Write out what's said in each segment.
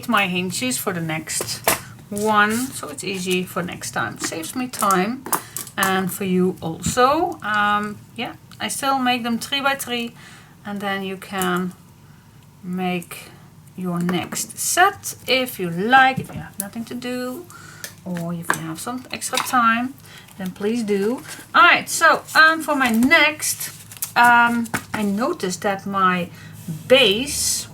My hinges for the next one, so it's easy for next time. Saves me time, and for you also. Yeah, I still make them 3 by 3, and then you can make your next set if you like. If you have nothing to do, or if you have some extra time, then please do. Alright, so for my next, I noticed that my base,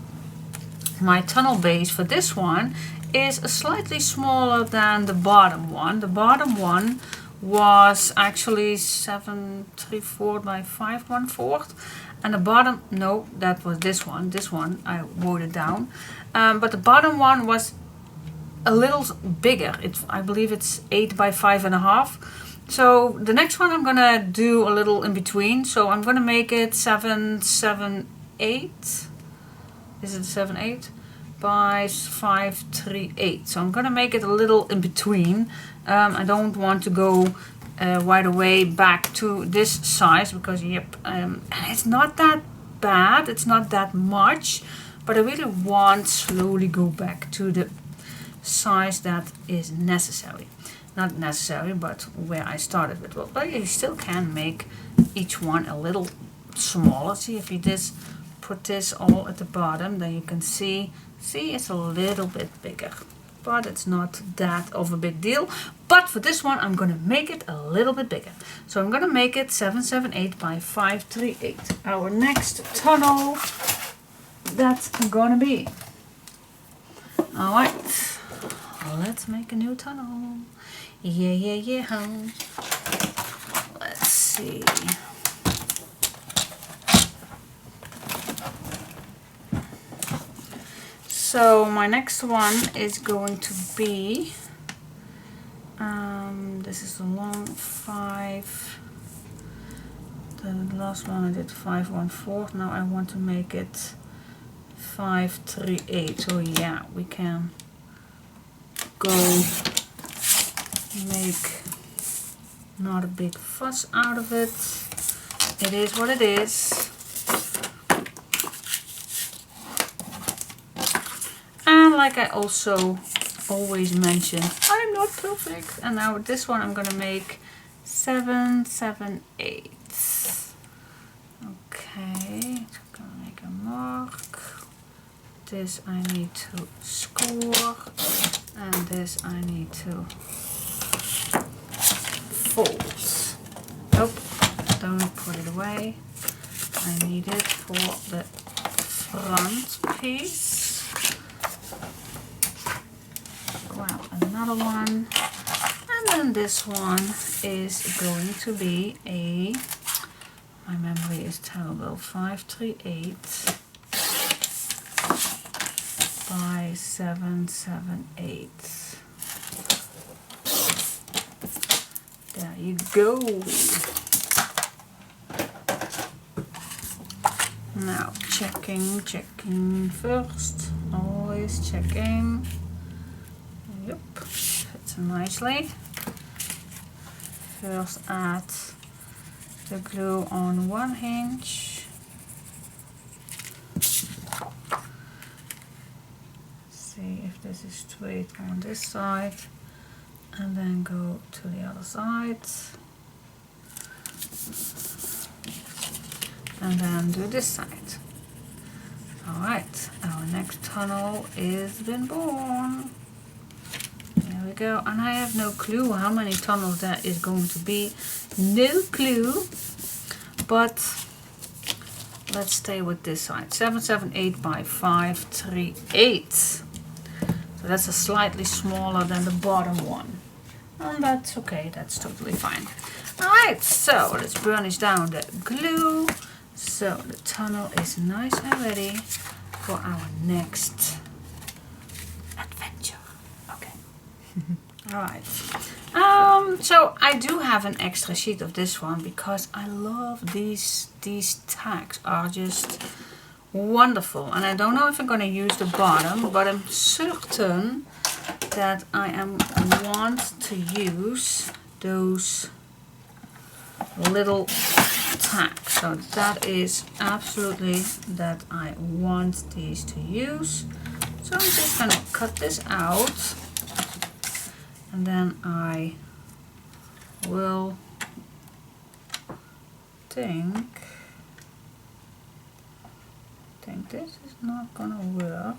my tunnel base for this one is slightly smaller than the bottom one. The bottom one was actually 7 3/4 by 5 1/4, and the bottom, no, that was this one. This one I wrote it down, but the bottom one was a little bigger. I believe it's 8 by 5.5. So the next one I'm gonna do a little in between. So I'm gonna make it 7 7 8. Is it 7 8 by 5 3 8? So I'm gonna make it a little in between. I don't want to go right away back to this size, because it's not that bad, it's not that much, but I really want slowly go back to the size that is necessary. Not necessary, but where I started with. Well, but you still can make each one a little smaller. See, if you put this all at the bottom, then you can see it's a little bit bigger, but it's not that of a big deal. But for this one I'm gonna make it a little bit bigger, so I'm gonna make it 7 7 8 by 5 3 8. Our next tunnel that's gonna be. All right, let's make a new tunnel. Yeah. Let's see. So my next one is going to be, this is the long 5, the last one I did 5 1/4, now I want to make it 5 3 8, so yeah, we can go make not a big fuss out of it. It is what it is. Like I also always mention, I'm not perfect. And now with this one I'm gonna make 7 7 8. Okay, I'm gonna make a mark. This I need to score, and this I need to fold. Nope, don't put it away. I need it for the front piece. Grab another one, and then this one is going to be a, my memory is terrible, 5 3 8 by 7 7 8. There you go. Now checking first, always checking. Yep, fits nicely. First add the glue on one hinge. See if this is straight on this side, and then go to the other side. And then do this side. Alright, our next tunnel is been born. There we go, and I have no clue how many tunnels that is going to be. No clue, but let's stay with this side. 778 by 538. So that's a slightly smaller than the bottom one. And that's okay, that's totally fine. Alright, so let's burnish down the glue. So the tunnel is nice and ready for our next adventure. Okay. Alright. So I do have an extra sheet of this one because I love these tags are just wonderful. And I don't know if I'm going to use the bottom, but I'm certain that I want to use those little tags. So that is absolutely that I want these to use. So I'm just going to cut this out. And then I will think this is not gonna work.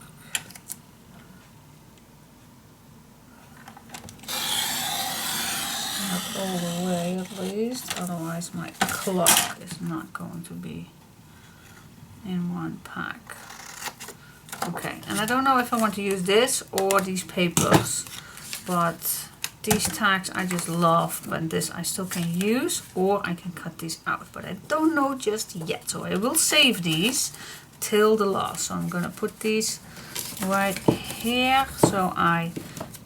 Not all the way at least, otherwise my clock is not going to be in one pack. Okay, and I don't know if I want to use this or these papers, but these tags I just love, but this I still can use, or I can cut these out, but I don't know just yet. So I will save these till the last. So I'm gonna put these right here so I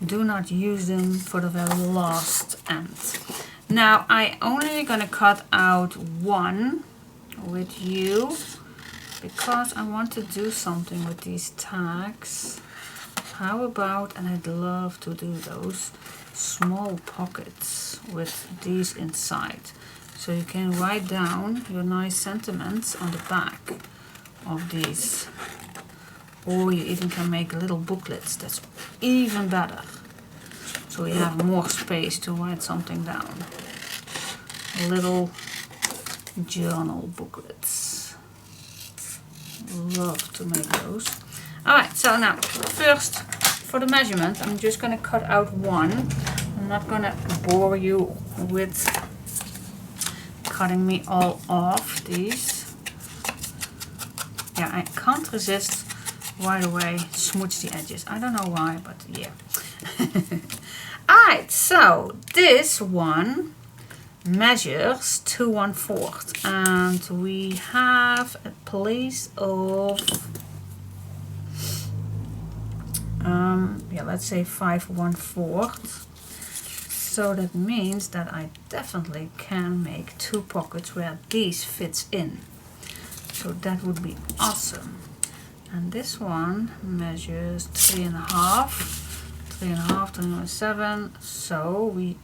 do not use them for the very last end. Now I only gonna cut out one with you because I want to do something with these tags. How about, and I'd love to do those small pockets with these inside, so you can write down your nice sentiments on the back of these, or you even can make little booklets. That's even better, so you have more space to write something down. Little journal booklets, love to make those. Alright, so now first for the measurement, I'm just going to cut out one. I'm not going to bore you with cutting me all off these. Yeah, I can't resist right away smooch the edges. I don't know why, but yeah. Alright, so this one measures 2 1/4 and we have a place of yeah, let's say 5 1/4. So that means that I definitely can make 2 pockets where these fits in. So that would be awesome. And this one measures 3.5, 3.5, 3.7. So we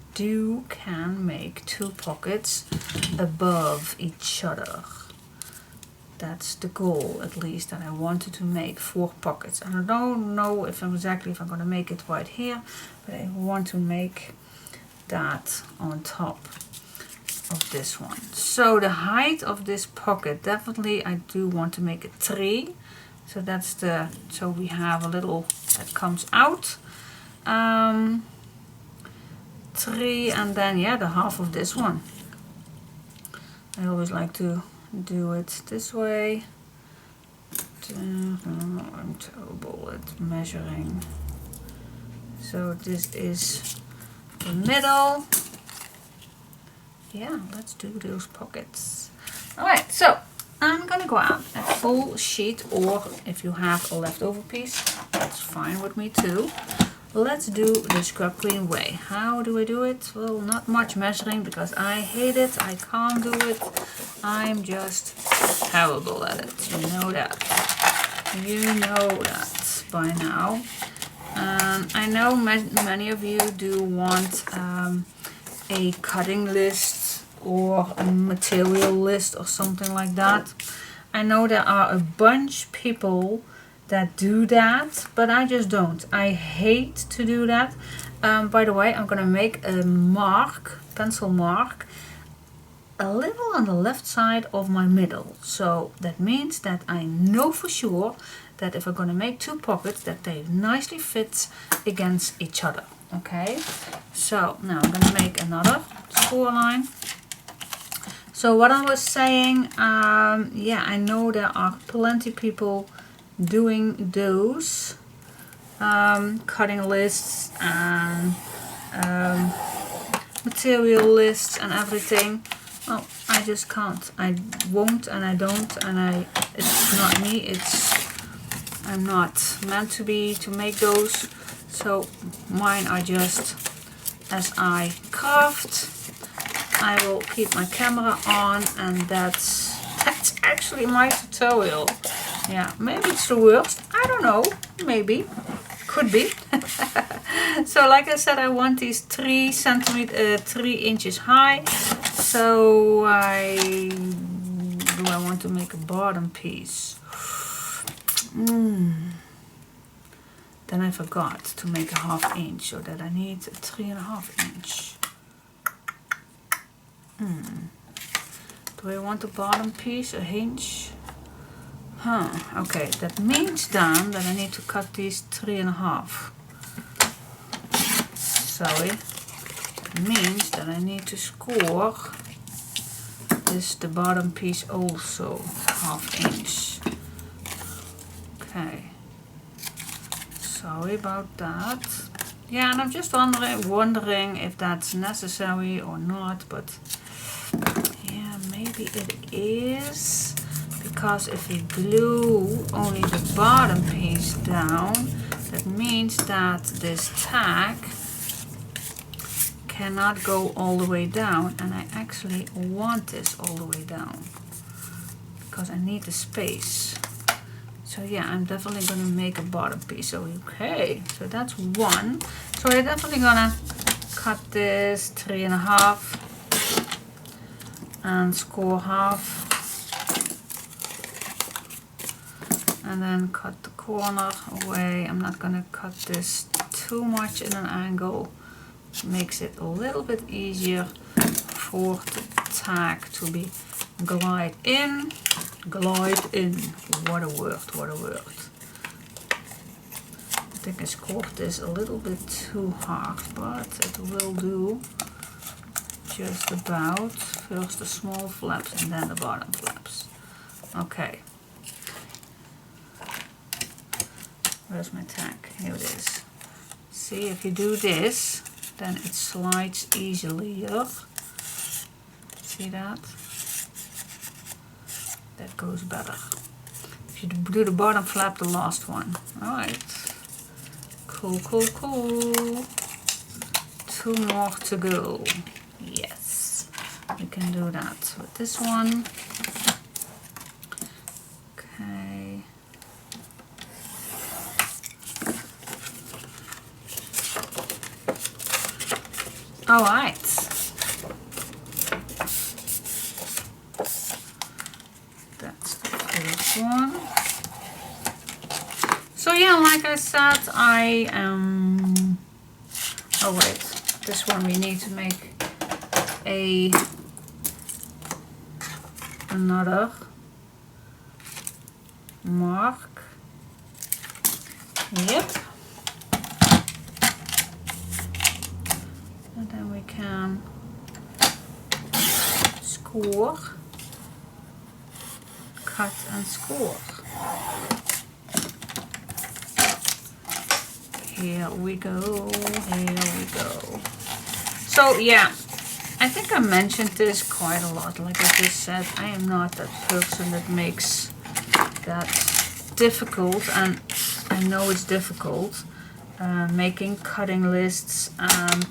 can make 2 pockets above each other. That's the goal, at least, that I wanted to make 4 pockets. And I don't know if I'm going to make it right here, but I want to make that on top of this one. So the height of this pocket, definitely I do want to make it 3. So that's the, so we have a little that comes out. 3, and then yeah, the half of this one. I always like to do it this way. I'm terrible at measuring. So this is the middle. Yeah, let's do those pockets. Alright, so I'm gonna grab a full sheet, or if you have a leftover piece, that's fine with me too. Let's do the scrapqueen way. How do I do it? Well, not much measuring because I hate it. I can't do it. I'm just terrible at it. You know that. You know that by now. I know many of you do want a cutting list or a material list or something like that. I know there are a bunch of people that do that, but I just don't. I hate to do that. By the way, I'm gonna make a mark, pencil mark, a little on the left side of my middle. So that means that I know for sure that if I'm gonna make 2 pockets, that they nicely fit against each other. Okay, so now I'm gonna make another score line. So what I was saying, yeah, I know there are plenty people doing those cutting lists and material lists and everything. Oh, I just can't. I won't and I don't, and it's not me. I'm not meant to make those. So mine are just as I craft. I will keep my camera on, and that's actually my tutorial. Yeah, maybe it's the worst. I don't know. Maybe. Could be. So like I said, I want these 3 inches high. So do I want to make a bottom piece? Then I forgot to make a 1/2 inch, so that I need a 3.5 inch. Do I want a bottom piece, a hinge? Okay, that means then that I need to cut these 3.5. Sorry. That means that I need to score the bottom piece also 1/2 inch. Okay. Sorry about that. Yeah, and I'm just wondering if that's necessary or not, but yeah, maybe it is, because if we glue only the bottom piece down, that means that this tag cannot go all the way down, and I actually want this all the way down because I need the space. So yeah, I'm definitely gonna make a bottom piece. So okay, so that's 1. So I'm definitely gonna cut this 3.5 and score 1/2, and then cut the corner away. I'm not gonna cut this too much in an angle. It makes it a little bit easier for the tag to be glide in. What a word, what a word. I think I scored this a little bit too hard, but it will do just about. First the small flaps and then the bottom flaps. Okay. Where's my tag? Here it is. See, if you do this, then it slides easily here. See that? That goes better. If you do the bottom flap, the last one. Alright. Cool, cool, cool. 2 more to go. Yes. We can do that with this one. Okay. Alright. That's the first one. So yeah, like I said, I am... Oh wait, this one we need to make another mark. Yep. And then we can score, cut and score. Here we go, here we go. So yeah, I think I mentioned this quite a lot. Like I just said, I am not that person that makes that difficult, and I know it's difficult making cutting lists and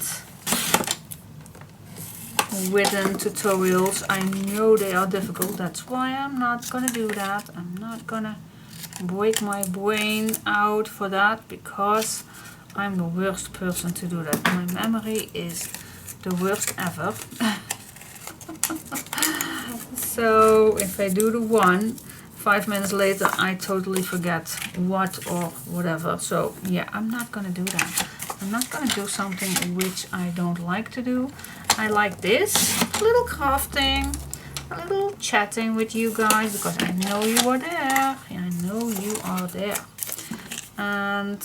written tutorials. I know they are difficult, that's why I'm not gonna do that. I'm not gonna break my brain out for that, because I'm the worst person to do that. My memory is the worst ever. So if I do the one, 5 minutes later I totally forget what or whatever. So yeah, I'm not gonna do that. I'm not gonna do something which I don't like to do. I like this little crafting, a little chatting with you guys, because I know you are there. I know you are there. And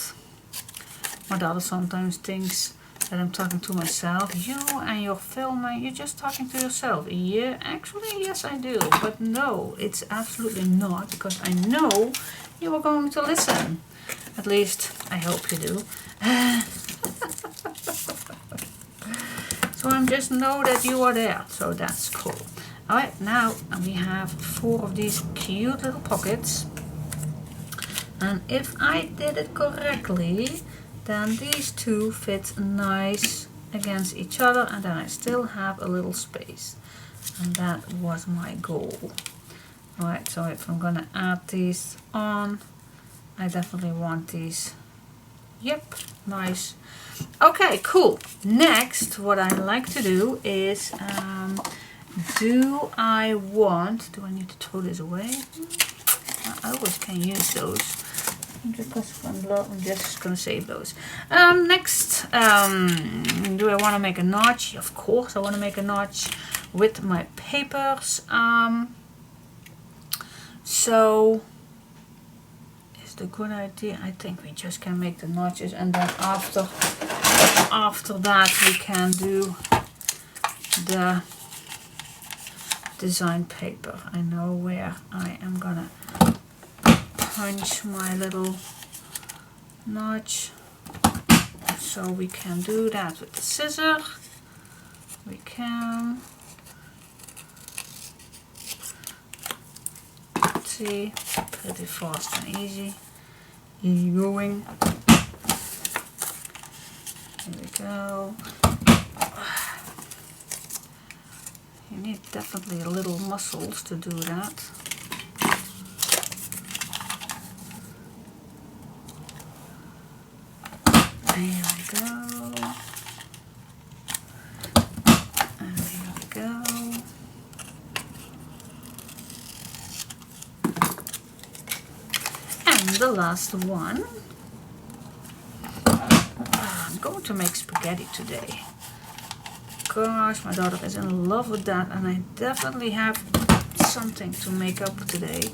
my daughter sometimes thinks that I'm talking to myself. You and your filming, you're just talking to yourself. Yeah, actually, yes I do. But no, it's absolutely not, because I know you are going to listen. At least, I hope you do. So I just know that you are there, so that's cool. Alright, now we have 4 of these cute little pockets. And if I did it correctly, then these 2 fit nice against each other, and then I still have a little space. And that was my goal. Alright, so if I'm gonna add these on, I definitely want these. Yep, nice. Okay, cool. Next, what I like to do is, do I need to throw this away? I always can use those. I'm just gonna save those. Next, do I want to make a notch? Of course, I want to make a notch with my papers. So, is the good idea? I think we just can make the notches, and then after that we can do the design paper. I know where I am gonna punch my little notch, so we can do that with the scissor. We can see pretty fast and easy going. Here we go. You need definitely a little muscles to do that. Here we go. And here we go. And the last one. I'm going to make spaghetti today. Gosh, my daughter is in love with that, and I definitely have something to make up today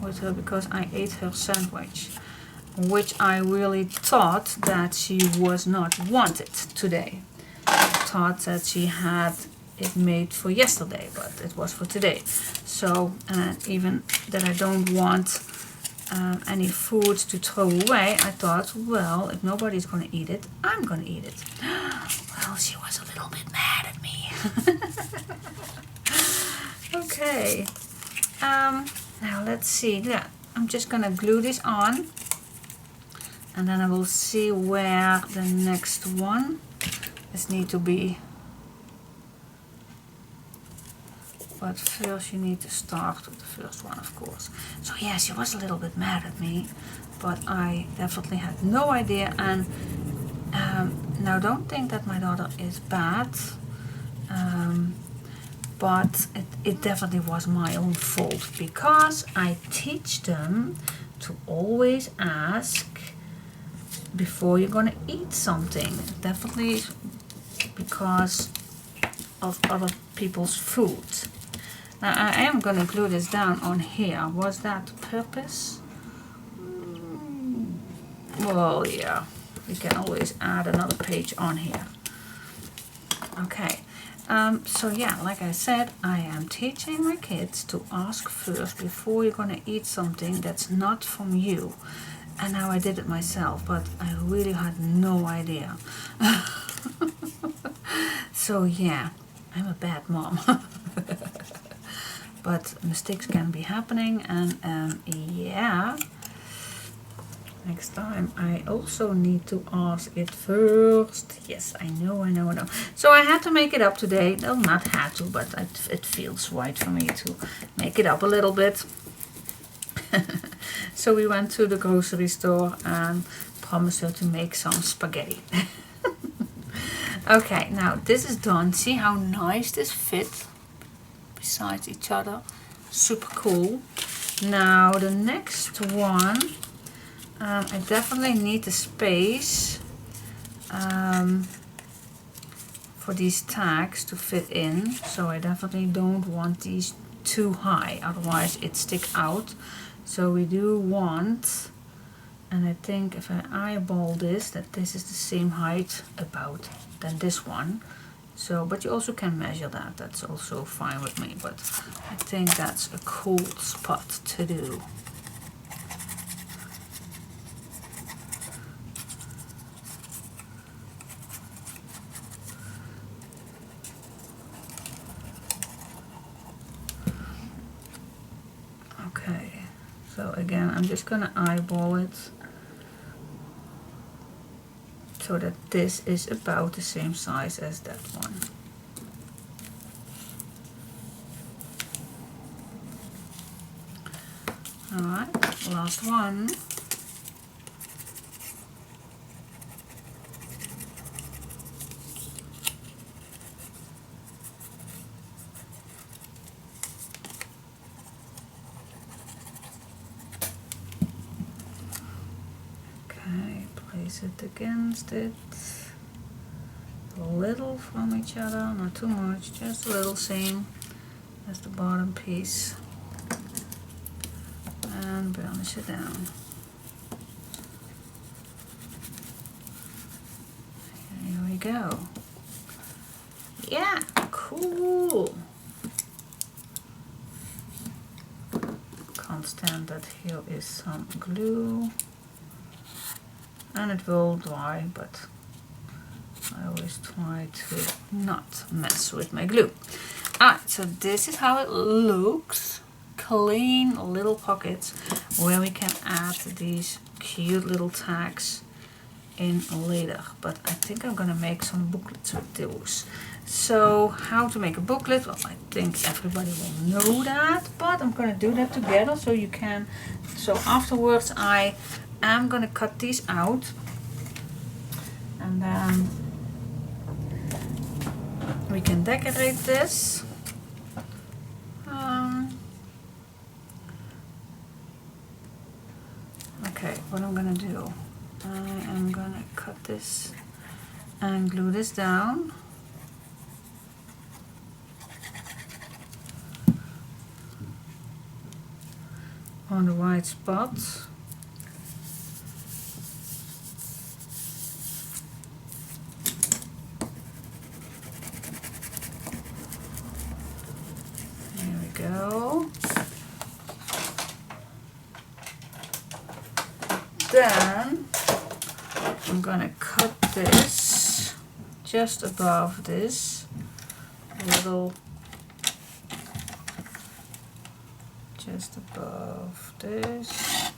with her, because I ate her sandwich, which I really thought that she was not wanted today. I thought that she had it made for yesterday, but it was for today. So, even that I don't want any food to throw away, I thought, well, if nobody's going to eat it, I'm going to eat it. Well, she was a little bit mad at me. Okay. Now let's see. Yeah, I'm just going to glue this on. And then I will see where the next one is need to be. But first you need to start with the first one, of course. So yeah, she was a little bit mad at me, but I definitely had no idea. And now don't think that my daughter is bad, but it definitely was my own fault, because I teach them to always ask before you're gonna eat something. Definitely because of other people's food. Now I am gonna glue this down on here. Was that purpose? Well, yeah, we can always add another page on here. Okay, so yeah, like I said, I am teaching my kids to ask first before you're gonna eat something that's not from you. And now I did it myself, but I really had no idea. So yeah, I'm a bad mom. But mistakes can be happening, and yeah, next time I also need to ask it first. Yes, I know. So I had to make it up today. No, not had to, but it feels right for me to make it up a little bit. So we went to the grocery store and promised her to make some spaghetti. Okay, now this is done. See how nice this fit besides each other. Super cool. Now the next one, I definitely need the space for these tags to fit in. So I definitely don't want these too high, otherwise it stick out. So we do want And I think if I eyeball this, that this is the same height about than this one. So, but you also can measure that. That's also fine with me. But I think that's a cool spot to do. Okay. So again, I'm just gonna eyeball it so that this is about the same size as that one. Alright, last one. Place it against it, a little from each other, not too much, just a little, same as the bottom piece, and burnish it down. Here we go. Yeah, cool. Can't stand that here is some glue. And it will dry, but I always try to not mess with my glue. Alright, so this is how it looks. Clean little pockets where we can add these cute little tags in later. But I think I'm gonna make some booklets with those. So how to make a booklet? Well, I think everybody will know that, but I'm gonna do that together so you can. So afterwards I'm gonna cut these out, and then we can decorate this. Okay, what I'm gonna do, I am gonna cut this and glue this down. On the right spot. Go. Then I'm gonna cut this just above this little, just above this.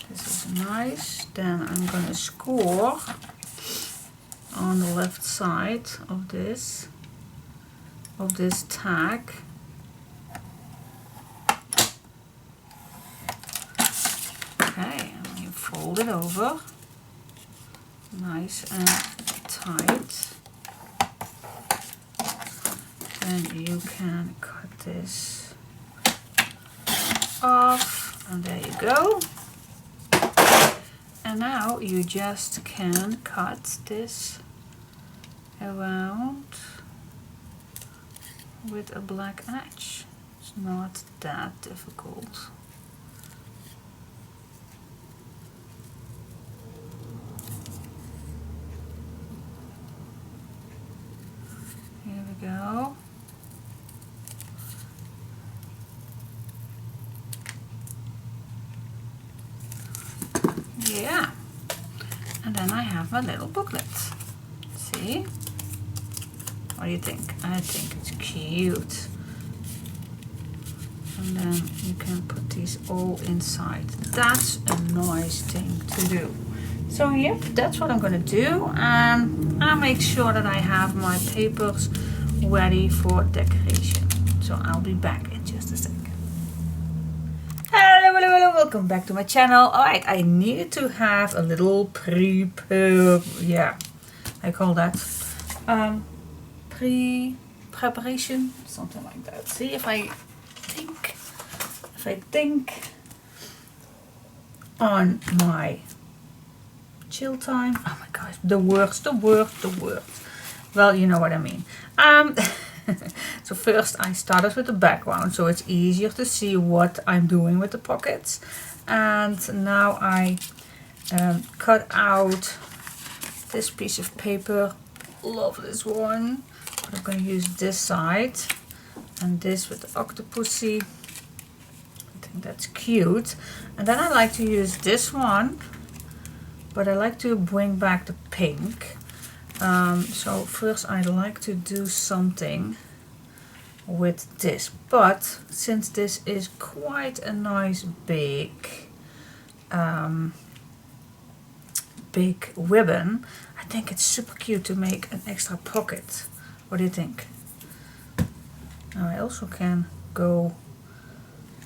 This is nice. Then I'm gonna score on the left side of this tag. Okay, and you fold it over nice and tight. Then you can cut this off, and there you go. And now you just can cut this around with a black edge. It's not that difficult. Here we go. Yeah. And then I have my little booklet. See? What do you think? I think it's cute. And then you can put these all inside. That's a nice thing to do. So yep, that's what I'm gonna do. And I'll make sure that I have my papers ready for decoration. So I'll be back in just a sec. Hello, welcome back to my channel. Alright, I needed to have a little I call that pre-preparation, something like that. See, if I think on my chill time. Oh my gosh, the words. Well, you know what I mean. So first I started with the background, so it's easier to see what I'm doing with the pockets. And now I cut out this piece of paper. Love this one. But I'm going to use this side and this with the octopusy. I think that's cute. And then I like to use this one, but I like to bring back the pink. So first I'd like to do something with this, but since this is quite a nice big ribbon, I think it's super cute to make an extra pocket. What do you think? Now I also can go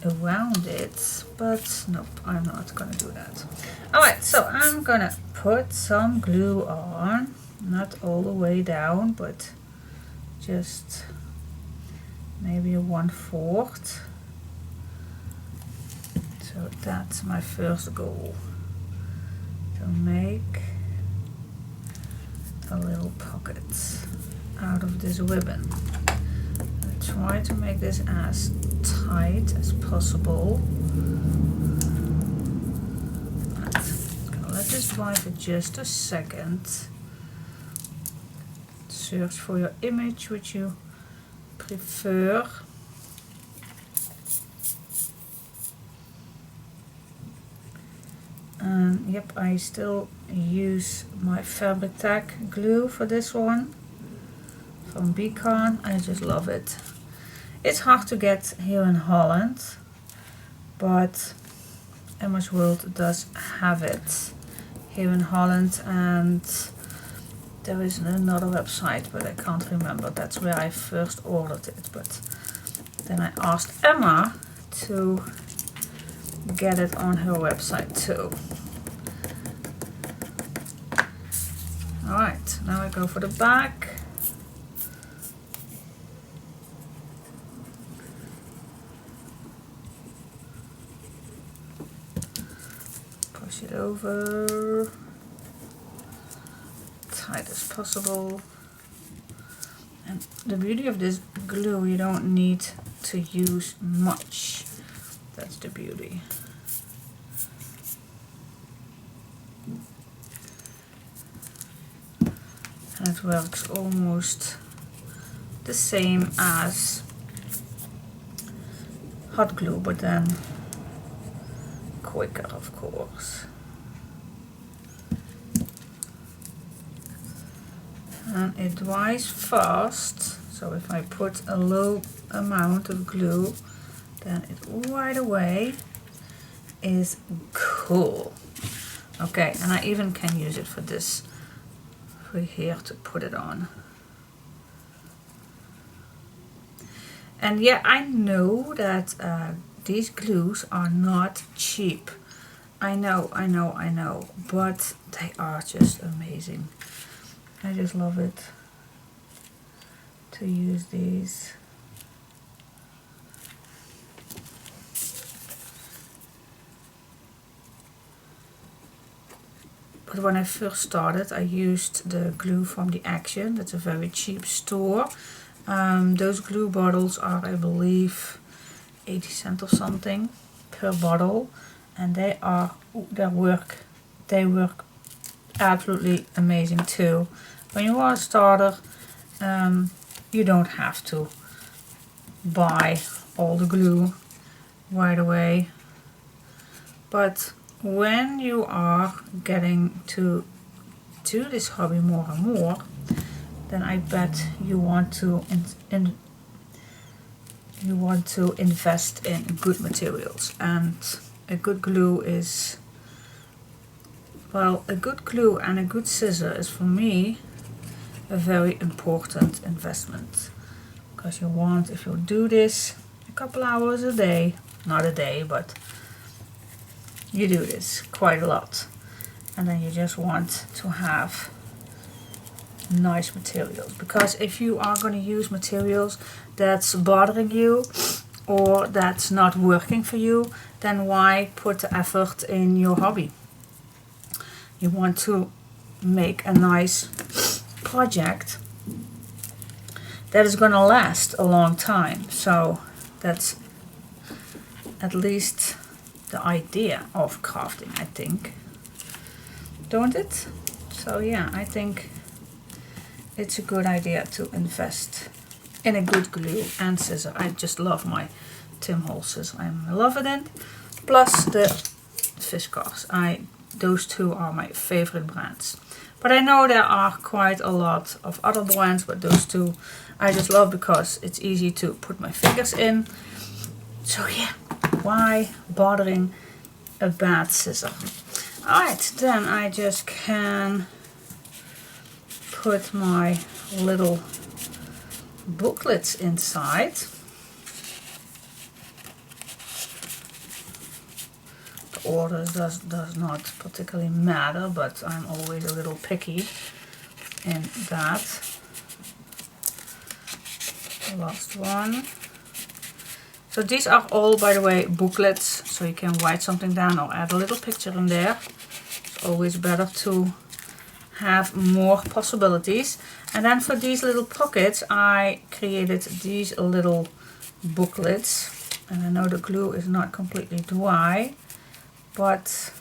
around it, but nope, I'm not gonna do that. Alright, so I'm gonna put some glue on, not all the way down, but just maybe 1/4. So that's my first goal, to make a little pocket out of this ribbon. I try to make this as tight as possible. I'm gonna let this dry for just a second. Search for your image which you prefer. And yep, I still use my fabric tack glue for this one from Beacon. I just love it. It's hard to get here in Holland, but Emma's World does have it here in Holland, and there is another website, but I can't remember. That's where I first ordered it, but then I asked Emma to get it on her website too. Alright, now I go for the back. Push it over, tight as possible. And the beauty of this glue, you don't need to use much. That's the beauty. And it works almost the same as hot glue, but then quicker, of course. And it dries fast, so if I put a low amount of glue, then it right away is cool. Okay, and I even can use it for this, for here to put it on. And yeah, I know that these glues are not cheap. I know, but they are just amazing. I just love it to use these. But when I first started, I used the glue from the Action. That's a very cheap store. Those glue bottles are, I believe, 80 cents or something per bottle, and they work absolutely amazing too. When you are a starter, you don't have to buy all the glue right away, but when you are getting to do this hobby more and more, then I bet you want to invest in good materials. And a good glue is, well, a good glue and a good scissor is for me a very important investment, because you want, if you do this a couple hours a day, not a day, but you do this quite a lot, and then you just want to have nice materials. Because if you are going to use materials that's bothering you or that's not working for you, then why put the effort in your hobby? You want to make a nice project that is going to last a long time, so that's at least the idea of crafting, I think. Don't it? So yeah, I think it's a good idea to invest in a good glue and scissor. I just love my Tim Holtz scissor. I'm in love with it. Plus the Fiskars. Those two are my favorite brands. But I know there are quite a lot of other brands, but those two I just love because it's easy to put my fingers in. So yeah, why bothering a bad scissor? Alright, then I just can put my little booklets inside. The order does not particularly matter, but I'm always a little picky in that. The last one. So these are all, by the way, booklets, so you can write something down or add a little picture in there. It's always better to have more possibilities. And then for these little pockets I created these little booklets, and I know the glue is not completely dry, but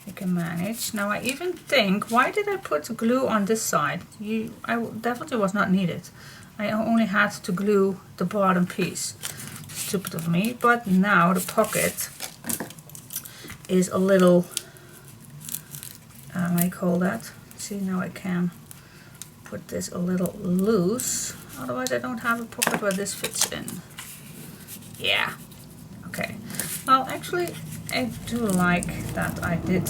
you can manage. Now I even think, why did I put glue on this side? Definitely was not needed. I only had to glue the bottom piece. Stupid of me, but now the pocket is a little I call that. See, now I can put this a little loose, otherwise I don't have a pocket where this fits in. Yeah, okay. Well, actually I do like that I did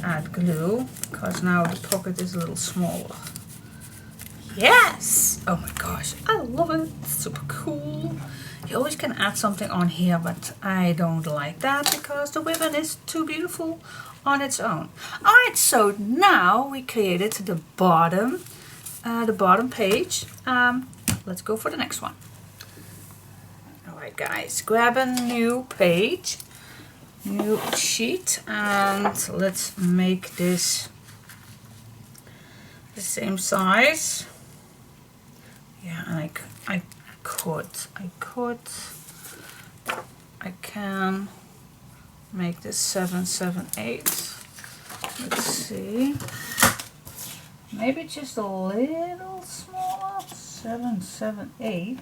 add glue, because now the pocket is a little smaller. Yes! Oh my gosh, I love it. It's super cool. You always can add something on here, but I don't like that because the ribbon is too beautiful on its own. Alright, so now we created the bottom page. Let's go for the next one. Alright guys, grab a new page, new sheet, and let's make this the same size. Yeah, and I can make this 7, 7, 8. Let's see. Maybe just a little smaller. 7, 7, 8.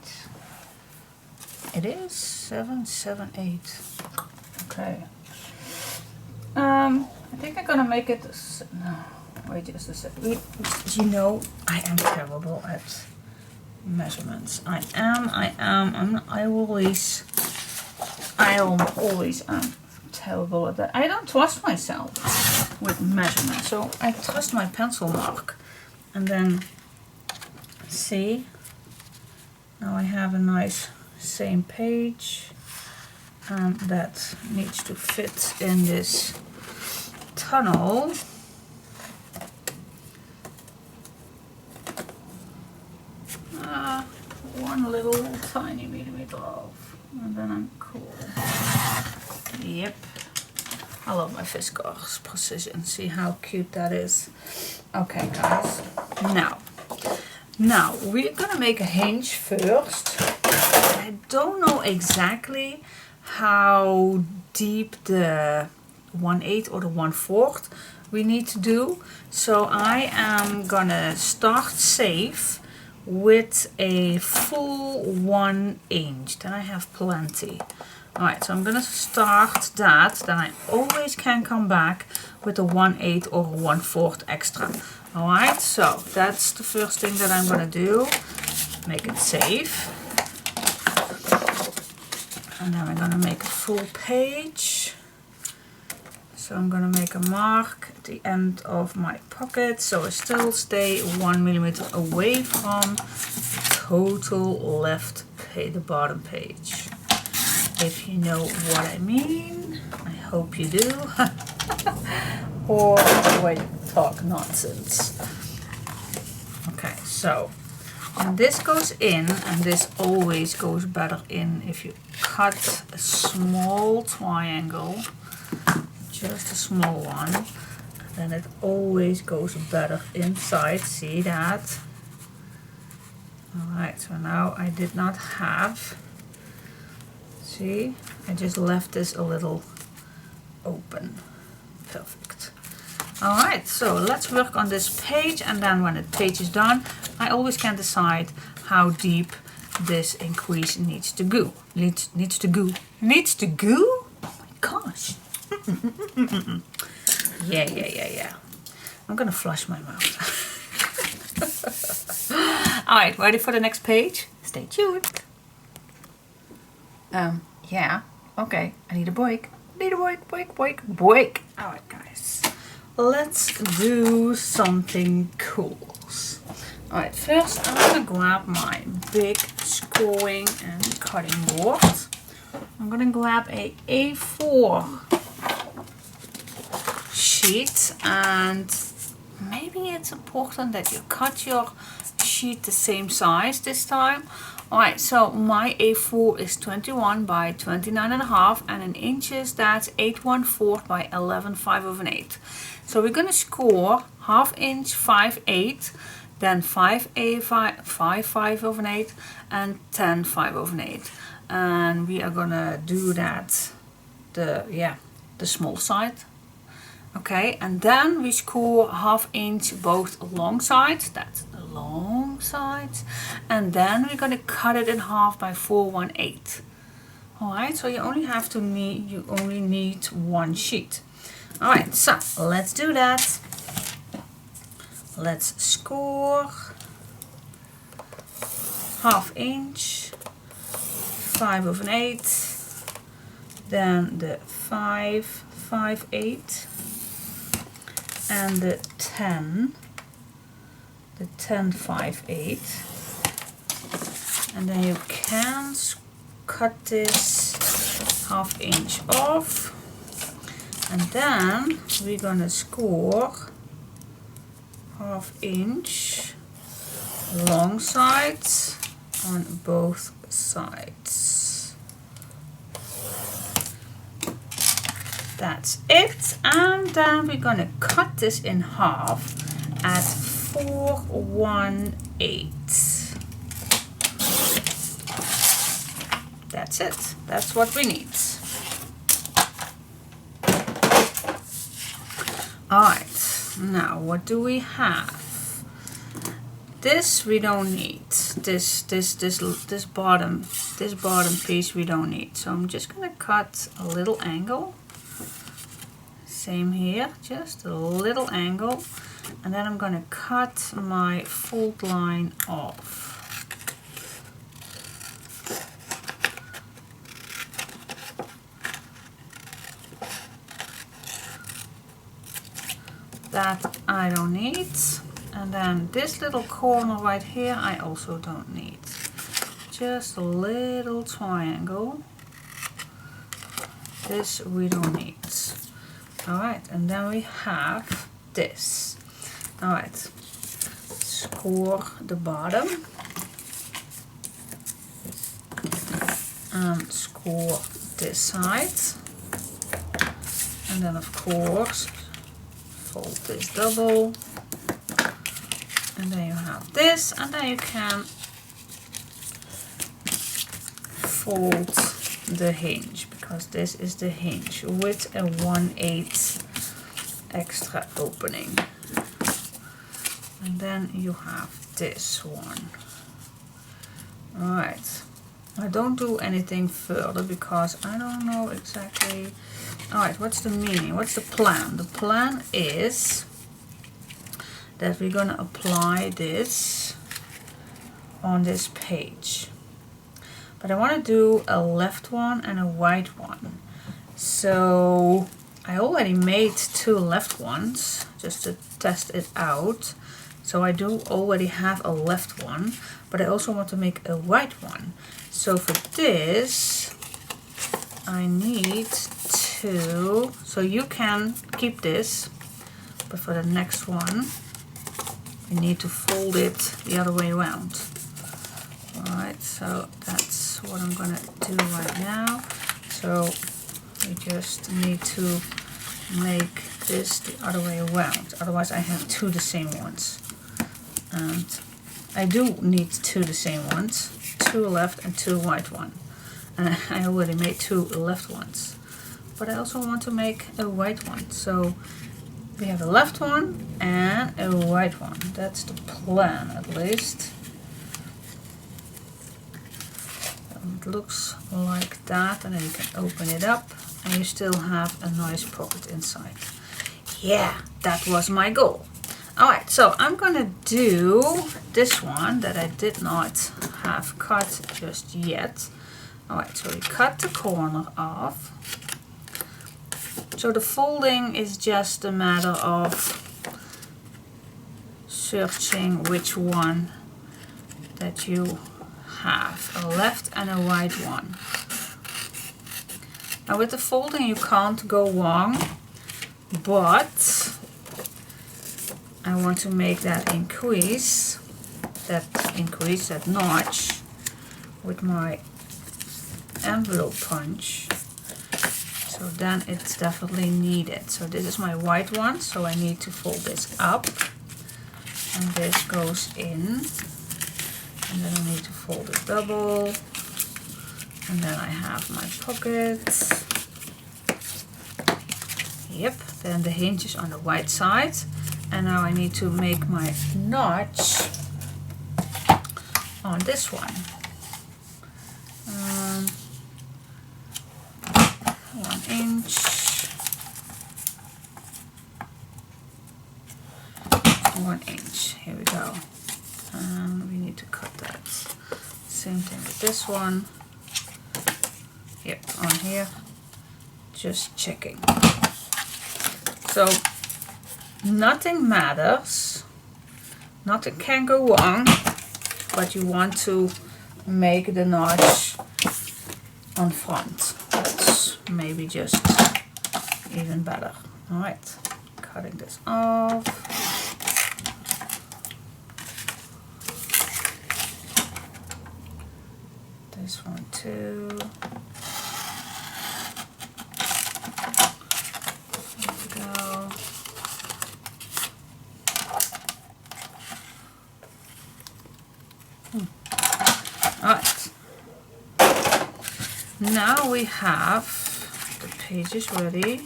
It is 7, 7, 8. Okay. I think I'm gonna make it. No, wait just a second. You know, I am terrible at measurements. I always am terrible at that. I don't trust myself with measurements, so I trust my pencil mark. And then see, now I have a nice same page, and that needs to fit in this tunnel. One little tiny millimeter off, and then I'm cool. Yep, I love my Fiskars precision. See how cute that is. Okay guys, now we're gonna make a hinge first. I don't know exactly how deep the 1/8 or the 1/4 we need to do, so I am gonna start safe with a full 1 inch. Then I have plenty. Alright, so I'm gonna start that, then I always can come back with a 1/8 or 1/4 extra. Alright, so that's the first thing that I'm gonna do. Make it safe. And then we're gonna make a full page. So I'm gonna make a mark at the end of my pocket, so I still stay 1 millimeter away from total left the bottom page. If you know what I mean, I hope you do. Or wait, talk nonsense. Okay, so when this goes in, and this always goes better in if you cut a small triangle, just a small one, and then it always goes better inside. See that? Alright, so now I did not have, See, I just left this a little open. Perfect. Alright, so let's work on this page, and then when the page is done, I always can decide how deep this increase needs to go. Needs to go? Oh my gosh. Yeah. I'm gonna flush my mouth. Alright, ready for the next page? Stay tuned. Yeah. Okay, I need a break. Break. Alright, guys. Let's do something cool. Alright, first I'm gonna grab my big scoring and cutting board. I'm gonna grab a A4 sheet, and maybe it's important that you cut your sheet the same size this time. Alright, so my A4 is 21 by 29.5, and in inches that's 8/1/4 by 11/5/8. So we're gonna score 1/2 inch 5/8, then 5/5/8, and 10/5/8. And we are gonna do that the small side. Okay, and then we score 1/2 inch both long sides, that's the long sides, and then we're gonna cut it in half by 4/1/8. Alright, so you only need one sheet. Alright, so let's do that. Let's score 1/2 inch, 5/8, then the 5/8, and the 10/5/8, and then you can cut this 1/2 inch off, and then we're gonna score 1/2 inch long sides on both sides. That's it, and then we're gonna cut this in half at 4/1/8. That's it. That's what we need. Alright, now what do we have? This we don't need. This bottom piece we don't need. So I'm just gonna cut a little angle. Same here, just a little angle, and then I'm gonna cut my fold line off. That I don't need. And then this little corner right here I also don't need. Just a little triangle. This we don't need. Alright, and then we have this. Alright, score the bottom. And score this side. And then of course fold this double. And then you have this, and then you can fold the hinge, because this is the hinge with a 1/8 extra opening. And then you have this one. Alright, I don't do anything further because I don't know exactly. Alright, what's the meaning? What's the plan? The plan is that we're gonna apply this on this page. But I want to do a left one and a right one. So I already made 2 left ones just to test it out. So I do already have a left one, but I also want to make a right one. So for this, I need 2. So you can keep this, but for the next one, you need to fold it the other way around. Alright, so that's what I'm gonna do right now. So we just need to make this the other way around. Otherwise I have 2 the same ones. And I do need 2 the same ones. 2 left and 2 right one. And I already made 2 left ones, but I also want to make a right one. So we have a left one and a right one. That's the plan, at least. It looks like that, and then you can open it up and you still have a nice pocket inside. Yeah, that was my goal. Alright, so I'm gonna do this one that I did not have cut just yet. Alright, so we cut the corner off. So the folding is just a matter of searching which one that you have, a left and a right one. Now with the folding you can't go wrong, but I want to make that increase that notch with my envelope punch. So then it's definitely needed. So this is my white one, so I need to fold this up, and this goes in, and then I need to fold it double, and then I have my pocket. Yep, then the hinge is on the right side, and now I need to make my notch on this one. 1 inch, 1 inch, here we go. And we need to cut that. Same thing with this one. Yep, on here. Just checking. So nothing matters, nothing can go wrong, but you want to make the notch on front. That's maybe just even better. Alright, cutting this off. This one too. There we go. Alright. Now we have the pages ready,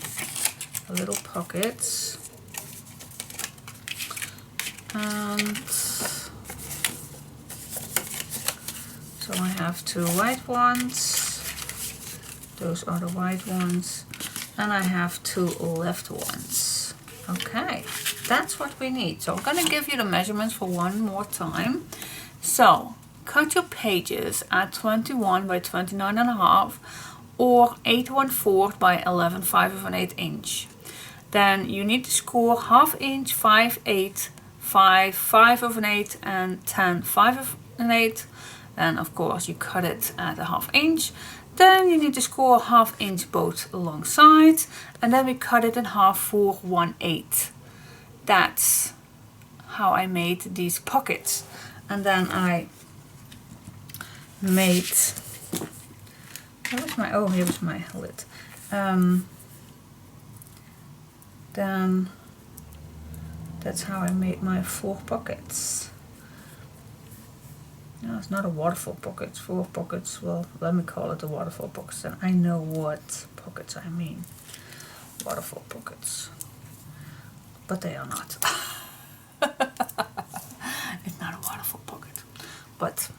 the little pockets, and so I have 2 white ones, those are the white ones, and I have 2 left ones. Okay, that's what we need. So I'm going to give you the measurements for one more time. So cut your pages at 21 by 29.5 or 8/1/4 by 11/5 inch. Then you need to score 1/2 inch, 5/8, 5, 5/8 and 10, 5/8. Then of course you cut it at 1/2 inch. Then you need to score 1/2 inch both along sides, and then we cut it in half for 1/8. That's how I made these pockets. And then I made, here was my lid. Then that's how I made my 4 pockets. No, it's not a waterfall pocket, 4 pockets. Well, let me call it a waterfall pocket, and I know what pockets I mean. Waterfall pockets. But they are not. It's not a waterfall pocket. But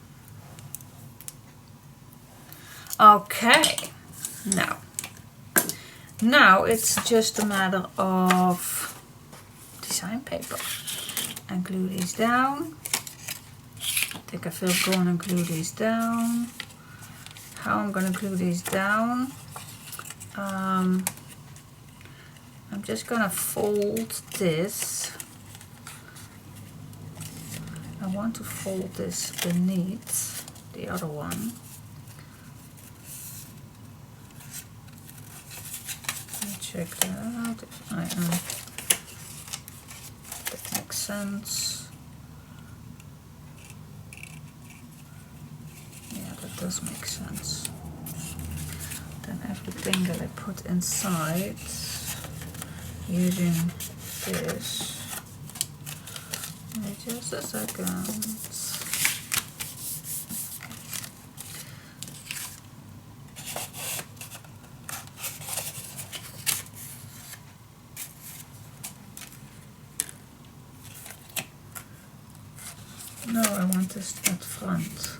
okay, now it's just a matter of design paper, and glue these down. Take a felt gun and glue these down. How I'm gonna glue these down, I'm just gonna fold this. I want to fold this beneath the other one. Check that out if I am. That makes sense. Yeah, that does make sense. Then everything that I put inside using this. Wait just a second. No, I want this at front.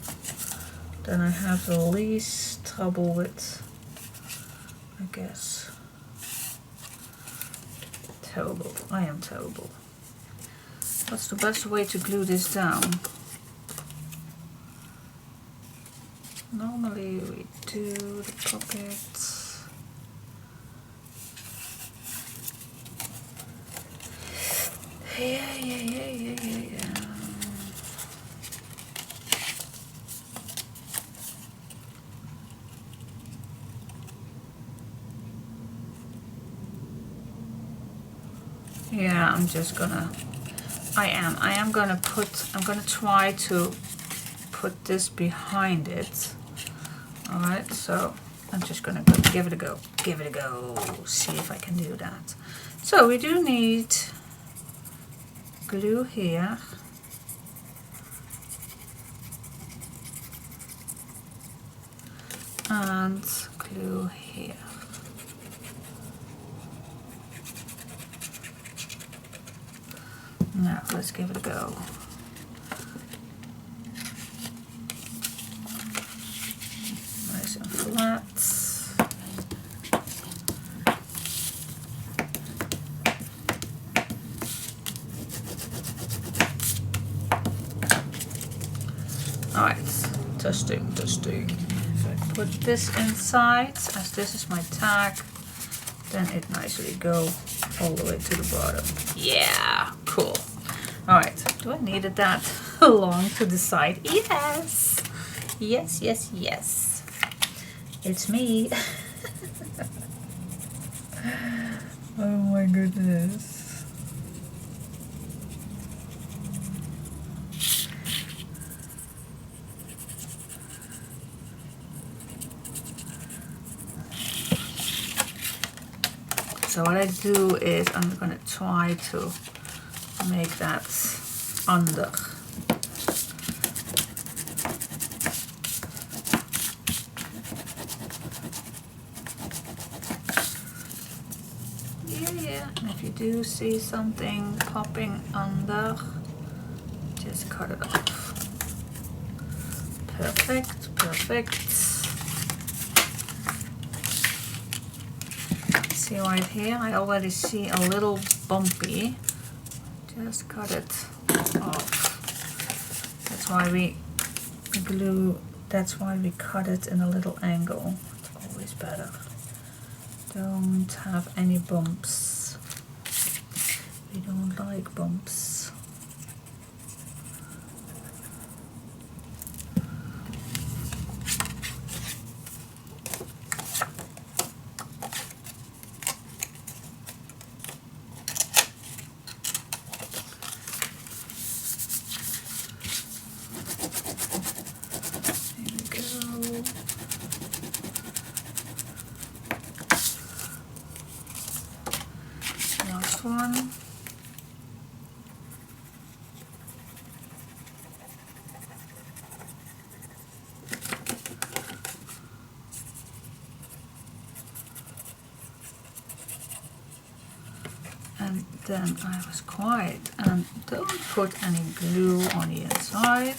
Then I have the least trouble with, I guess. Terrible. I am terrible. What's the best way to glue this down? Normally we do the pockets. Yeah. Yeah, I'm gonna try to put this behind it. Alright, so I'm just gonna give it a go. See if I can do that. So we do need glue here. And glue here. Now let's give it a go. Nice and flat. Alright, testing. If I put this inside, as this is my tag, then it nicely go all the way to the bottom. Yeah, cool. Alright, do I needed that along to the side? Yes! Yes. It's me. Oh my goodness. So what I do is I'm going to try to make that under. Yeah. And if you do see something popping under, just cut it off. Perfect. See right here, I already see a little bumpy. Just cut it off. That's why we cut it in a little angle. It's always better. Don't have any bumps. We don't like bumps. One. And then I was quiet and don't put any glue on the inside.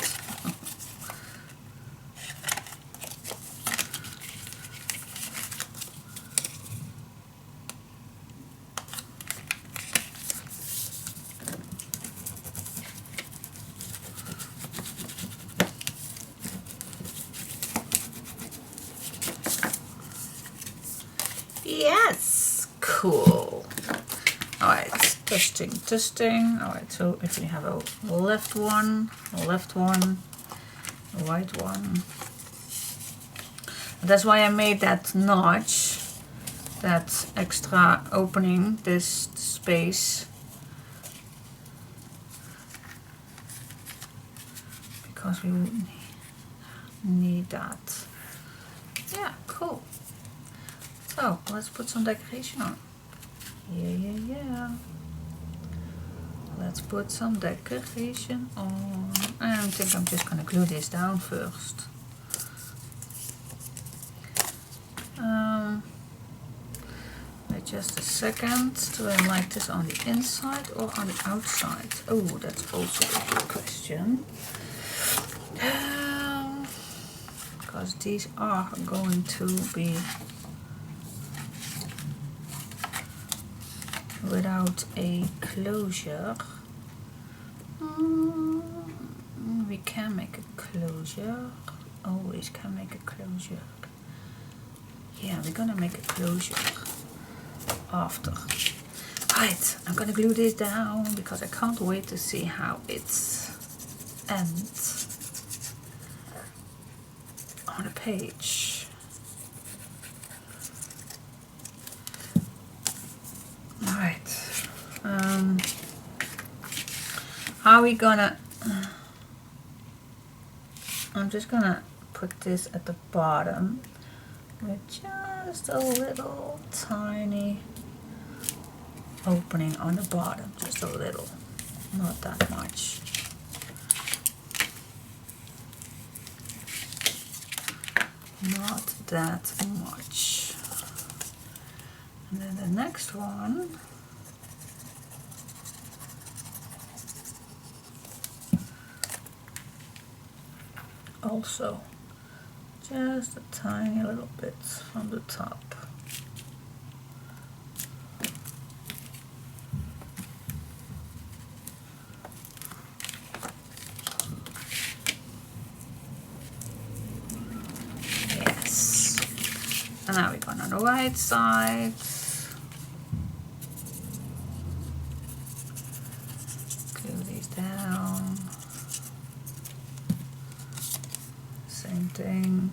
Yes, cool. Alright, testing. Alright, so if we have a left one, a right one. That's why I made that notch, that extra opening, this space. Because we would need that. Yeah, cool. So let's put some decoration on. Yeah. Let's put some decoration on. I think I'm just gonna glue this down first. Wait just a second. Do I like this on the inside or on the outside? Oh, that's also a good question. Because these are going to be without a closure. We can make a closure. Always can make a closure. Yeah, we're gonna make a closure after. Right, I'm gonna glue this down because I can't wait to see how it ends on a page. Alright. How are we gonna... I'm just gonna put this at the bottom with just a little tiny opening on the bottom. Just a little. Not that much. Not that much. And then the next one, also just a tiny little bit from the top. Yes. And now we're going on the right side. Glue these down. Same thing.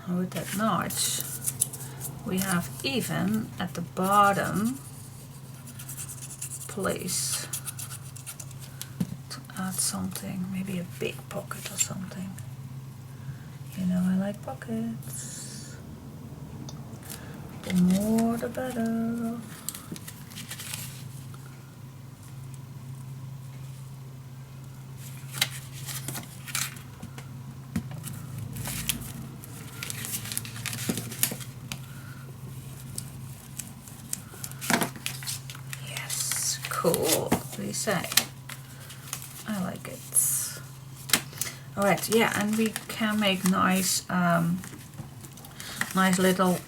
With that notch, we have even at the bottom place to add something, maybe a big pocket or something. You know, I like pockets. The more the better. Cool, what do you say? I like it. Alright, yeah, and we can make nice nice little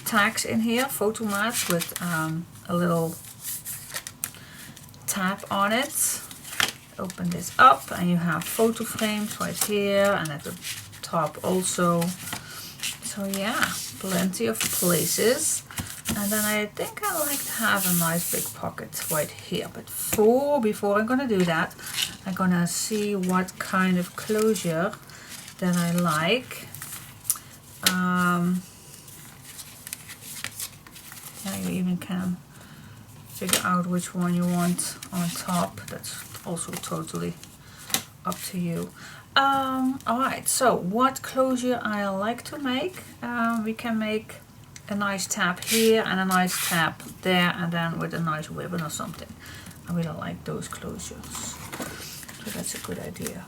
tags in here, photo mats with a little tab on it. Open this up and you have photo frames right here and at the top also. So yeah, plenty of places. And then I think I like to have a nice big pocket right here. But before I'm gonna do that, I'm gonna see what kind of closure that I like. Yeah, you even can figure out which one you want on top. That's also totally up to you. Alright, so what closure I like to make? We can make a nice tab here and a nice tab there, and then with a nice ribbon or something. I really like those closures, so that's a good idea.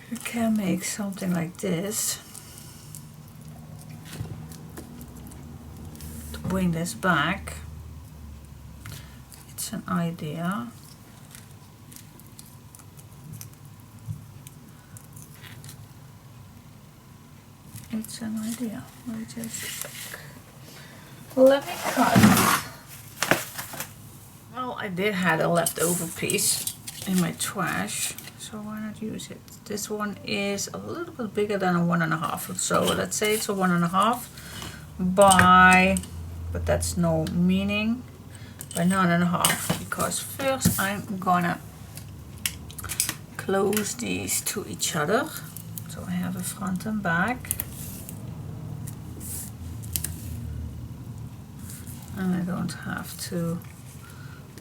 You can make something like this to bring this back. It's an idea. It's an idea. Let me just check. Let me cut. Well, I did have a leftover piece in my trash, so why not use it? This one is a little bit bigger than a 1.5, so let's say it's a 1.5 by, but that's no meaning, by 9.5, because first I'm gonna close these to each other. So I have a front and back. And I don't have to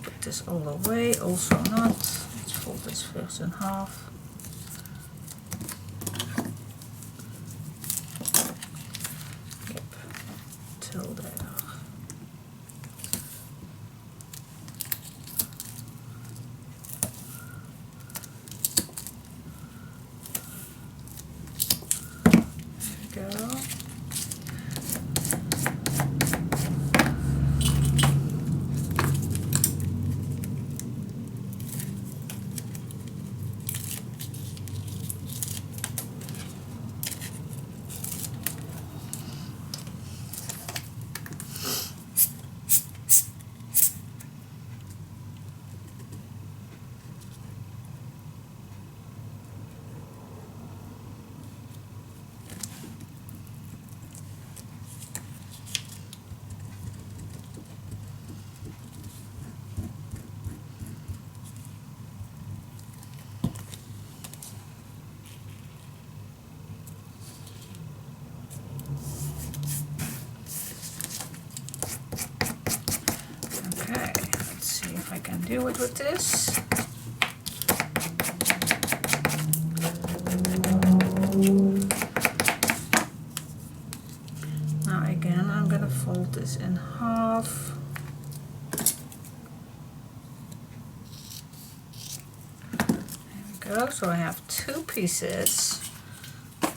put this all away, also not. Let's fold this first in half. Yep, till there. do it with this. Now again, I'm gonna fold this in half. There we go. So I have two pieces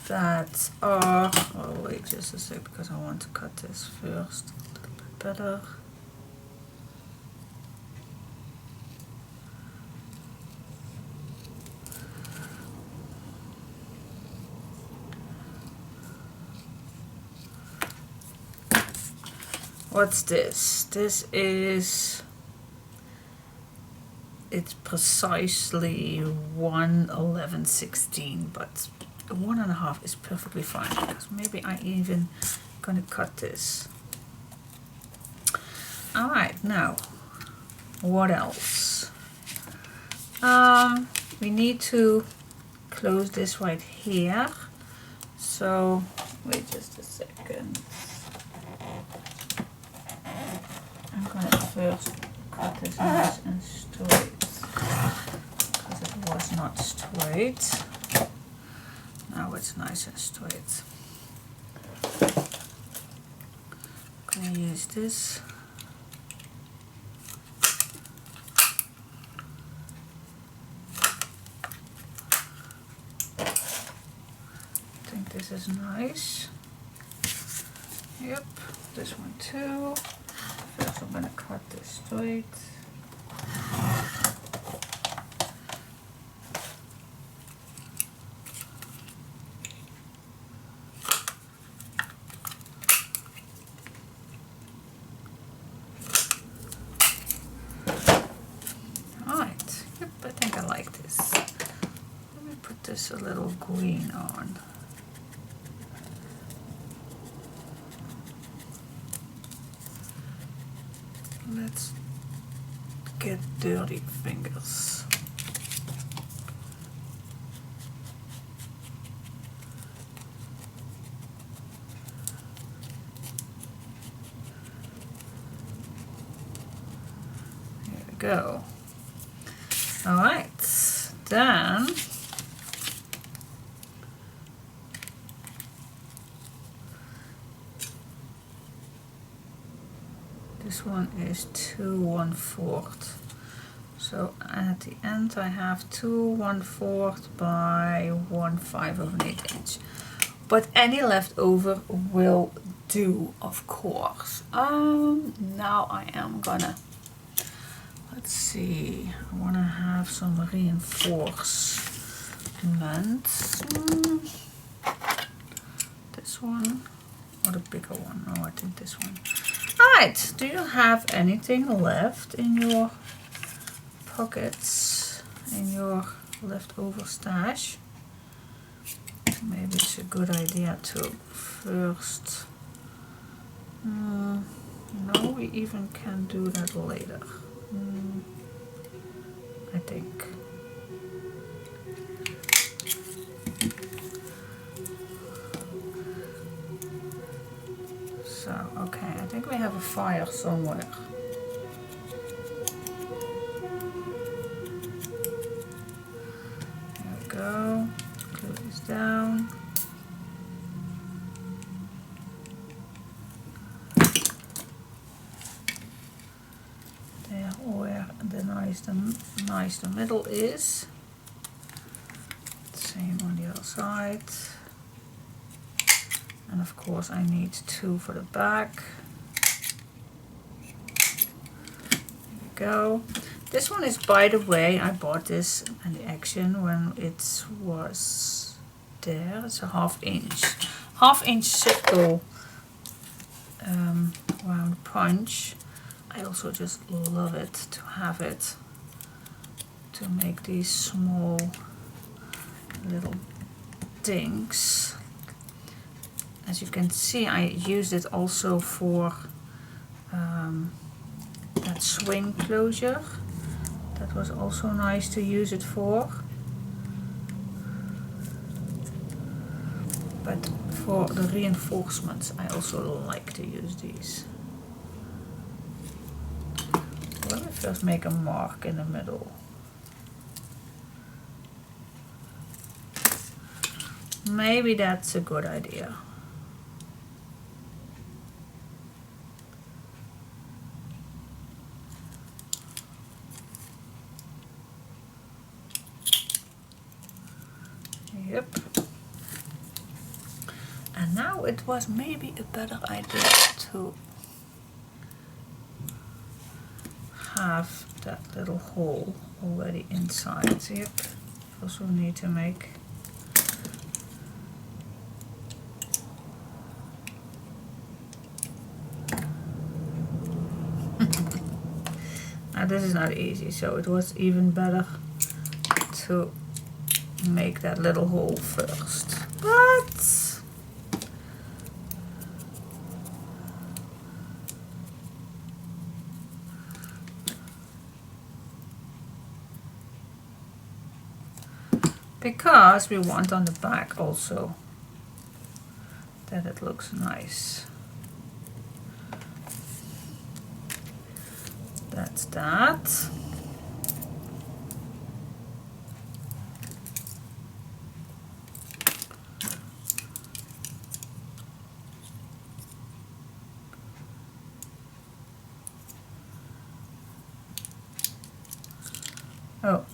that are, oh wait just a sec, because I want to cut this first a little bit better. What's this? This is, it's precisely 1/11/16, but 1.5 is perfectly fine, because maybe I even gonna cut this. All right, now what else? We need to close this right here. So wait just a second. I'm gonna first cut this nice and straight, because it was not straight. Now it's nice and straight. I'm gonna use this. I think this is nice. Yep, this one too. First I'm gonna cut this straight. Alright, yep, I think I like this. Let me put this a little green on. Let's get dirty fingers. Here we go. All right, then this one is 2 1/4. So at the end I have 2 1/4 by 1/5 of an 1/8". But any leftover will do, of course. Now I am gonna, let's see, I wanna have some reinforcement. This one or the bigger one? Oh, I think this one. Alright, do you have anything left in your pockets, in your leftover stash? Maybe it's a good idea to first, no, we even can do that later, I think. So, okay, I think we have a fire somewhere. There we go. Glue this down. There where the nice the middle is. Same on the other side. And of course I need 2 for the back. There we go. This one is, by the way, I bought this in the Action when it was there. It's a 1/2 inch. 1/2 inch circle round punch. I also just love it to have it to make these small little dinks. As you can see, I used it also for that swing closure. That was also nice to use it for. But for the reinforcements, I also like to use these. let me first make a mark in the middle. Maybe that's a good idea. Yep. And now it was maybe a better idea to have that little hole already inside. Yep. Also need to make now this is not easy, so it was even better to make that little hole first. But because we want on the back also that it looks nice. That's that. Oh.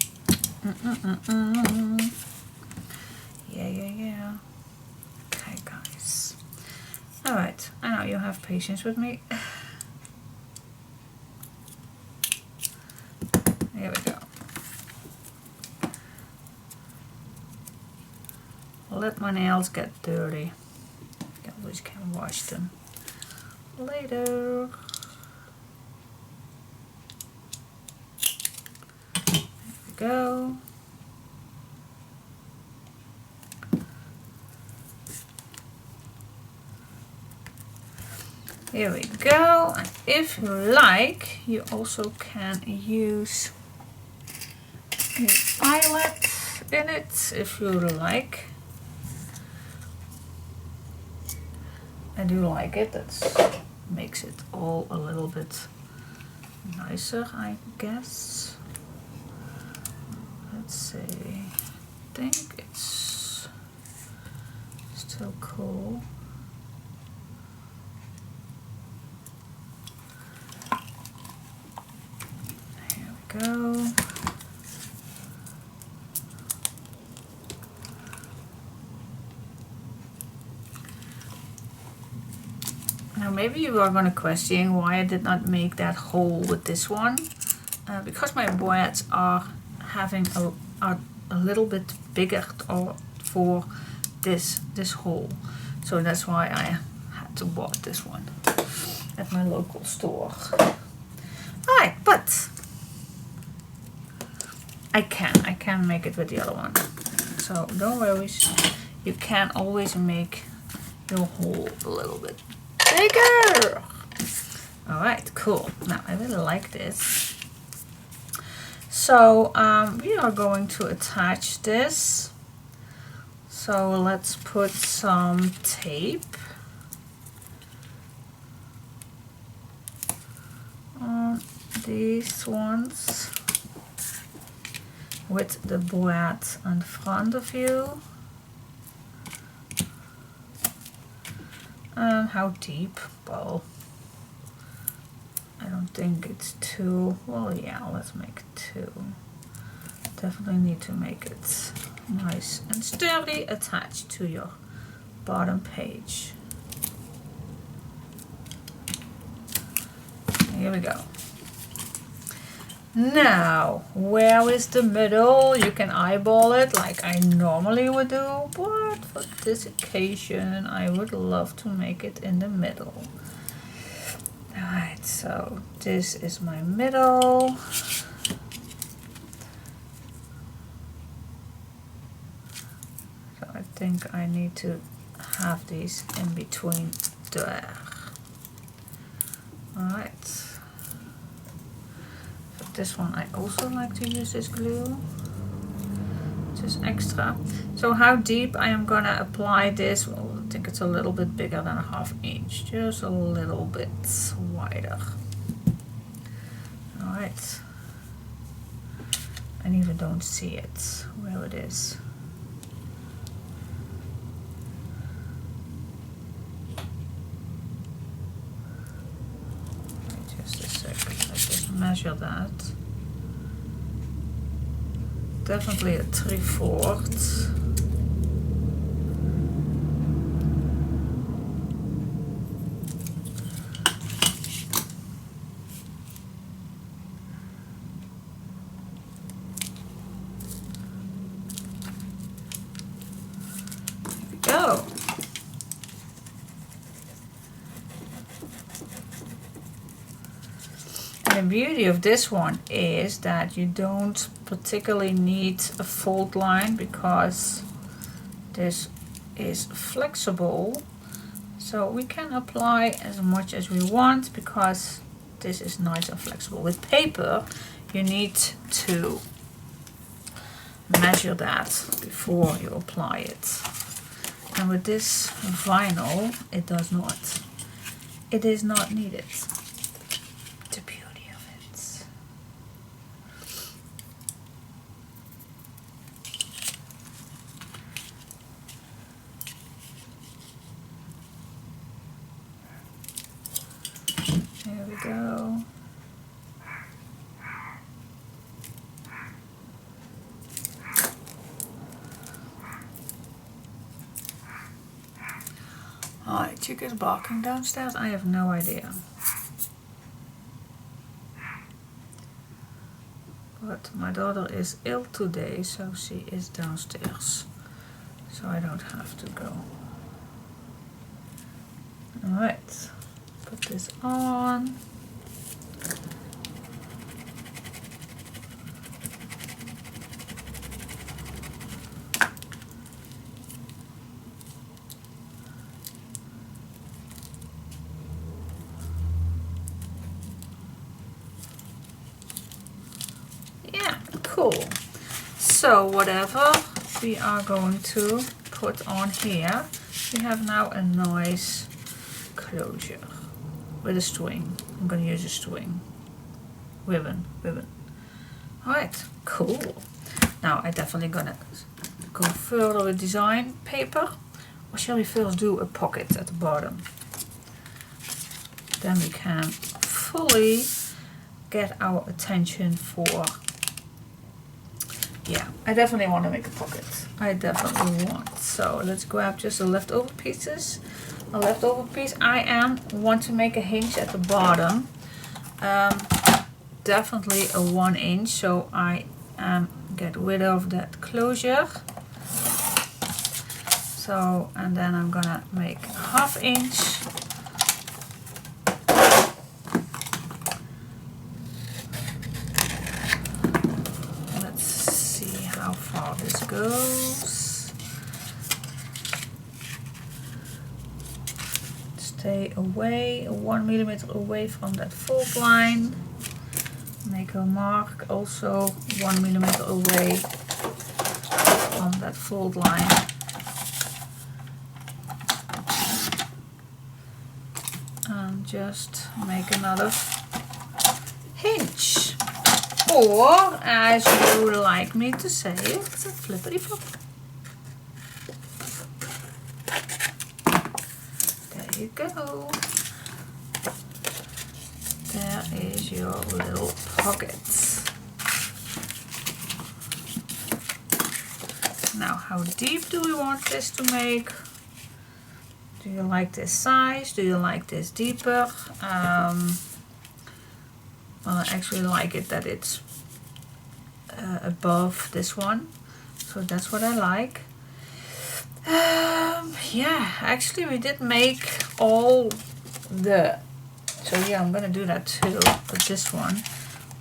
Yeah. Okay, guys. Alright, I know you have patience with me. Here we go. Let my nails get dirty. You always can wash them later. There we go. Here we go. And if you like, you also can use the eyelet in it if you like. I do like it. That makes it all a little bit nicer, I guess. Let's see. I think it's still cool. Here we go. Now maybe you are going to question why I did not make that hole with this one. Because my boards are having a little bit bigger for this hole. So that's why I had to bought this one at my local store. Alright, but I can make it with the other one. So don't worry, you can always make your hole a little bit bigger. Alright, cool. Now I really like this. So we are going to attach this. So let's put some tape on these ones with the board in front of you. How deep? Well, I don't think it's too, well yeah, let's make 2. Definitely need to make it nice and sturdy attached to your bottom page. Here we go. Now, where is the middle? You can eyeball it like I normally would do, but for this occasion I would love to make it in the middle. Alright, so this is my middle. So I think I need to have these in between there. Alright. This one I also like to use this glue, just extra. So how deep I am gonna apply this? Well, I think it's a little bit bigger than a 1/2 inch, just a little bit wider. Alright. I even don't see it, where it is. Wait just a second, let's just measure that. Definitely a 3/4. Go. And the beauty of this one is that you don't particularly need a fold line because this is flexible, so we can apply as much as we want because this is nice and flexible. With paper you need to measure that before you apply it. And with this vinyl, it does not. It is not needed. The beauty of it. There we go. Alright, chickens barking downstairs? I have no idea. But my daughter is ill today, so she is downstairs. So I don't have to go. Alright, put this on. Cool. So whatever we are going to put on here, we have now a nice closure with a string. I'm going to use a string. Ribbon. Alright, cool. Now I'm definitely going to go further with design paper. Or shall we first do a pocket at the bottom? Then we can fully get our attention for... Yeah, I definitely want to make a pocket. I definitely want. So let's grab just the leftover pieces. A leftover piece. I want to make a hinge at the bottom. Definitely a 1 inch. So I get rid of that closure. So, and then I'm gonna make 1/2 inch. Goes. Stay away, 1 millimeter away from that fold line. Make a mark also 1 millimeter away from that fold line. And just make another hinge. Or, as you like me to say, it's a flippity flop. There you go. There is your little pocket. Now, how deep do we want this to make? Do you like this size? Do you like this deeper? Well, I actually like it that it's above this one, so that's what I like. Yeah, actually we did make all the, so yeah, I'm gonna do that too, but this one,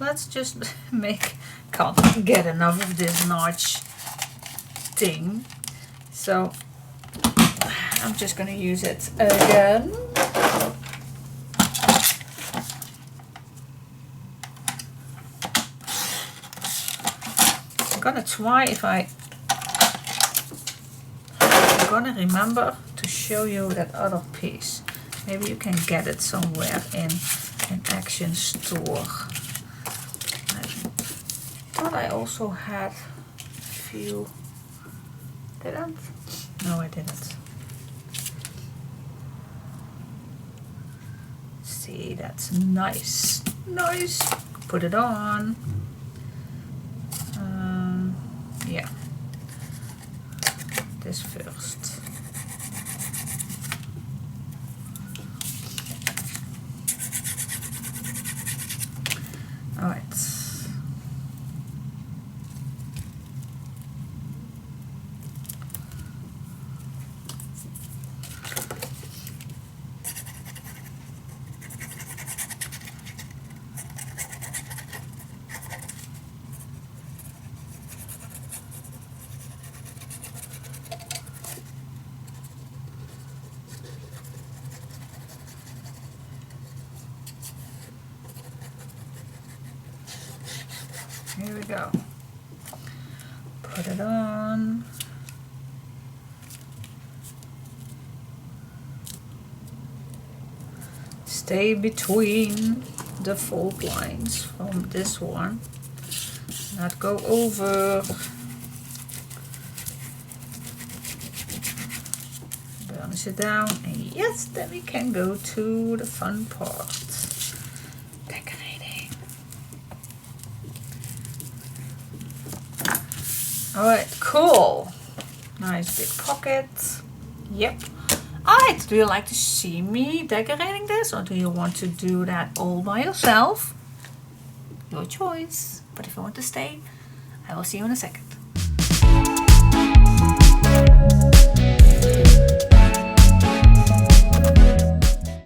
let's just make, can't get enough of this notch thing, so I'm just gonna use it again. I'm gonna try if I'm gonna remember to show you that other piece. Maybe you can get it somewhere in an Action store. thought I also had a few. Didn't? No, I didn't. See, that's nice. Nice. Put it on. Yeah. This first. All right. Here we go. Put it on. Stay between the fold lines from this one. Not go over. Burnish it down. And yes, then we can go to the fun part. Alright, cool. Nice big pocket. Yep. Alright, do you like to see me decorating this, or do you want to do that all by yourself? Your choice. But if you want to stay, I will see you in a second.